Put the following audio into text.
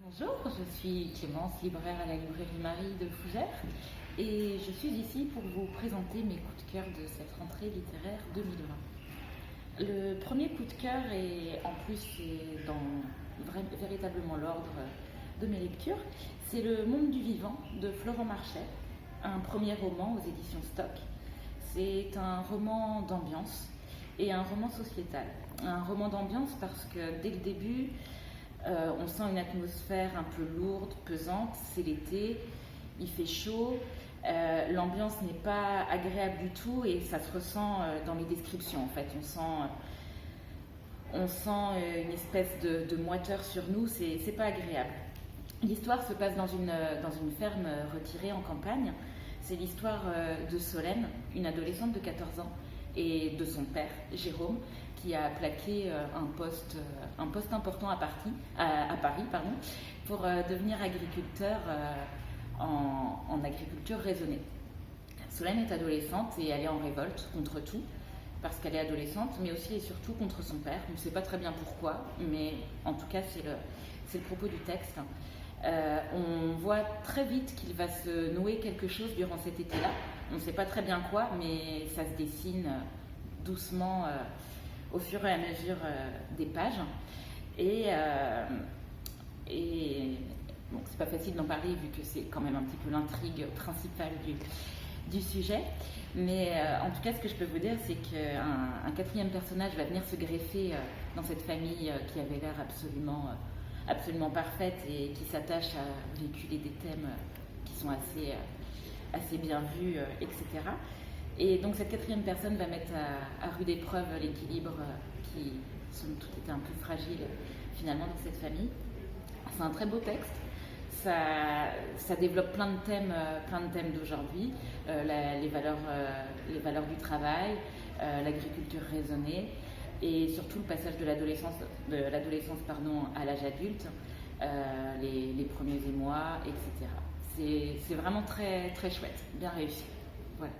Bonjour, je suis Clémence, libraire à la librairie Marie de Fougères et je suis ici pour vous présenter mes coups de cœur de cette rentrée littéraire 2020. Le premier coup de cœur, et en plus c'est dans véritablement l'ordre de mes lectures, c'est Le Monde du Vivant de Florent Marchais, un premier roman aux éditions Stock. C'est un roman d'ambiance et un roman sociétal. Un roman d'ambiance parce que dès le début, on sent une atmosphère un peu lourde, pesante, c'est l'été, il fait chaud, l'ambiance n'est pas agréable du tout et ça se ressent dans les descriptions en fait. On sent une espèce de moiteur sur nous, c'est pas agréable. L'histoire se passe dans une ferme retirée en campagne. C'est l'histoire de Solène, une adolescente de 14 ans, et de son père, Jérôme, qui a plaqué un poste important à Paris pour devenir agriculteur en agriculture raisonnée. Solène est adolescente et elle est en révolte contre tout, parce qu'elle est adolescente, mais aussi et surtout contre son père. On ne sait pas très bien pourquoi, mais en tout cas c'est le propos du texte. On voit très vite qu'il va se nouer quelque chose durant cet été-là. On ne sait pas très bien quoi, mais ça se dessine doucement au fur et à mesure des pages. Et bon, c'est pas facile d'en parler vu que c'est quand même un petit peu l'intrigue principale du sujet. Mais en tout cas, ce que je peux vous dire, c'est qu'un quatrième personnage va venir se greffer dans cette famille qui avait l'air absolument parfaite et qui s'attache à véhiculer des thèmes qui sont assez bien vus, etc. Et donc cette quatrième personne va mettre à rude épreuve l'équilibre qui, somme toute, était un peu fragile finalement dans cette famille. C'est un très beau texte. Ça développe plein de thèmes d'aujourd'hui, les valeurs du travail, l'agriculture raisonnée, et surtout le passage de l'adolescence à l'âge adulte, les premiers émois, etc. C'est vraiment très, très chouette, bien réussi. Voilà.